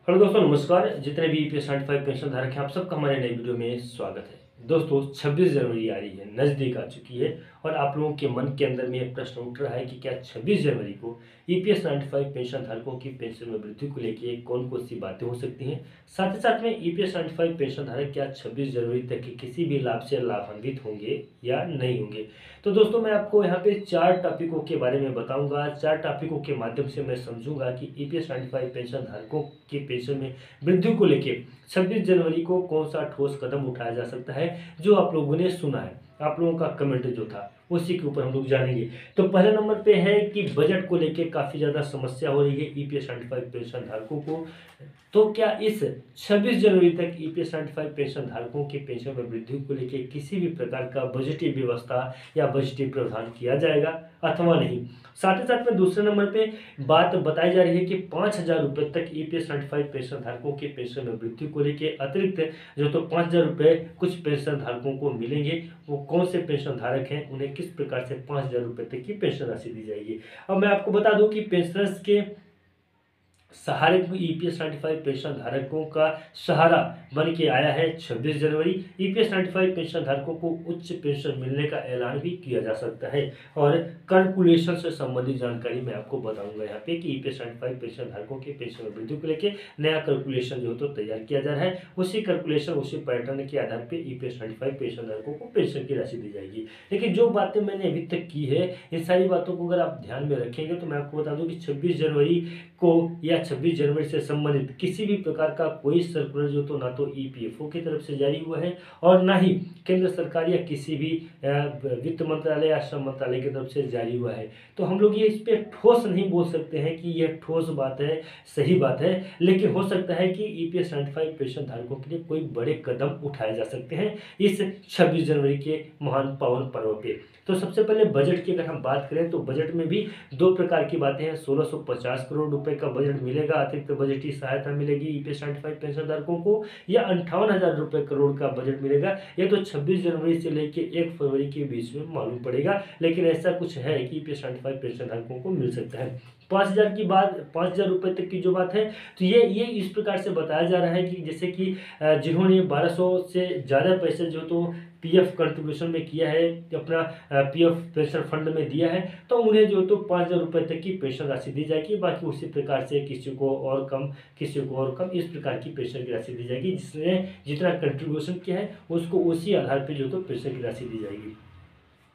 Hello दोस्तों, नमस्कार। जितने भी ईपीएस 95 पेंशन धारक हैं, आप सबका हमारे नए वीडियो में स्वागत है। दोस्तों, 26 जनवरी आ रही है, नज़दीक आ चुकी है और आप लोगों के मन के अंदर में एक प्रश्न उठ रहा है कि क्या 26 जनवरी को ईपीएस 95 पेंशन धारकों की पेंशन में वृद्धि को लेकर कौन कौन सी बातें हो सकती हैं। साथ ही साथ में ईपीएस 95 पेंशन धारक क्या 26 जनवरी तक के किसी भी लाभ से लाभान्वित होंगे या नहीं होंगे। तो दोस्तों, मैं आपको यहाँ पे 4 टॉपिकों के बारे में बताऊंगा। 4 टॉपिकों के माध्यम से मैं समझूंगा कि ईपीएस 95 पेंशन धारकों की पेंशन में वृद्धि को लेकर 26 जनवरी को कौन सा ठोस कदम उठाया जा सकता है। जो आप लोगों ने सुना है, आप लोगों का कमेंट जो था उसी के ऊपर हम लोग जानेंगे। तो पहले नंबर पे है कि बजट को लेकर काफ़ी ज़्यादा समस्या हो रही है ईपीएस 95 पेंशन धारकों को। तो क्या इस 26 जनवरी तक ईपीएस 95 पेंशन धारकों के पेंशन में वृद्धि को लेकर किसी भी प्रकार का बजटीय व्यवस्था या बजटीय प्रावधान किया जाएगा अथवा नहीं। साथ ही साथ में दूसरे नंबर पे बात बताई जा रही है कि 5,000 रुपये तक ईपीएस 95 पेंशन धारकों के पेंशन में वृद्धि को लेकर अतिरिक्त जो तो 5,000 रुपये कुछ पेंशन धारकों को मिलेंगे। वो कौन से पेंशन धारक हैं, उन्हें किस प्रकार से 5,000 रुपये तक की पेंशन राशि दी जाएगी। अब मैं आपको बता दूं कि पेंशनर्स के सहारे ईपीएस 95 पेंशन धारकों का सहारा बन के आया है 26 जनवरी। ईपीएस 95 पेंशन धारकों को उच्च पेंशन मिलने का ऐलान भी किया जा सकता है और कैलकुलेशन से संबंधित जानकारी मैं आपको बताऊंगा यहाँ पे कि ईपीएस 95 पेंशन धारकों के पेंशन में वृद्धि को लेकर नया कैलकुलेशन जो तो तैयार किया जा रहा है। उसी कैलकुलेशन उसी पैटर्न के आधार पर ईपीएस 95 पेंशन धारकों को पेंशन की राशि दी जाएगी। लेकिन जो बातें मैंने अभी तक की है, इन सारी बातों को अगर आप ध्यान में रखेंगे तो मैं आपको बता दूं कि 26 जनवरी को या 26 जनवरी से संबंधित किसी भी प्रकार का कोई सर्कुलर जो तो ना तो ईपीएफओ की तरफ से जारी हुआ है और ना ही केंद्र सरकार या किसी भी वित्त मंत्रालय या श्रम मंत्रालय की तरफ से जारी हुआ है। तो हम लोग ये इस पर ठोस नहीं बोल सकते हैं कि यह ठोस बात है, सही बात है। लेकिन हो सकता है कि ईपीएस 95 पेंशन धारकों के लिए कोई बड़े कदम उठाए जा सकते हैं इस 26 जनवरी के महान पावन पर्व पे। तो सबसे पहले बजट की अगर हम बात करें तो बजट में भी दो प्रकार की बातें हैं। 1650 करोड़ रुपए का बजट मिलेगा, अतिरिक्त बजटीय सहायता मिलेगी ईपीएस 95 पेंशन धारकों को, या 58,000 रुपए करोड़ का बजट मिलेगा। ये तो 26 जनवरी से लेकर 1 फरवरी के बीच में मालूम पड़ेगा। लेकिन ऐसा कुछ है कि ईपीएस 95 पेंशन धारकों को मिल सकता है। 5,000 की बात, 5,000 रुपये तक की जो बात है, तो ये इस प्रकार से बताया जा रहा है कि जैसे कि जिन्होंने 1200 से ज़्यादा पैसे जो तो पीएफ कंट्रीब्यूशन में किया है, अपना पीएफ पेंशन फंड में दिया है, तो उन्हें जो तो 5,000 रुपये तक की पेंशन राशि दी जाएगी। बाकी उसी प्रकार से किसी को और कम, किसी को और कम, इस प्रकार की पेंशन की राशि दी जाएगी। जिसने जितना कंट्रीब्यूशन किया है उसको उसी आधार पर जो तो पेंशन की राशि दी जाएगी।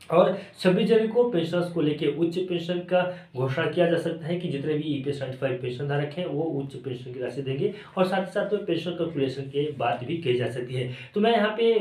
और 26 जनवरी को पेंशनर्स को लेकर उच्च पेंशन का घोषणा किया जा सकता है कि जितने भी ईपीएस 95 पेंशन धारक हैं वो उच्च पेंशन की राशि देंगे और साथ ही साथ पेंशन कैलकुलेशन के बात भी कही जा सकती है। तो मैं यहाँ पे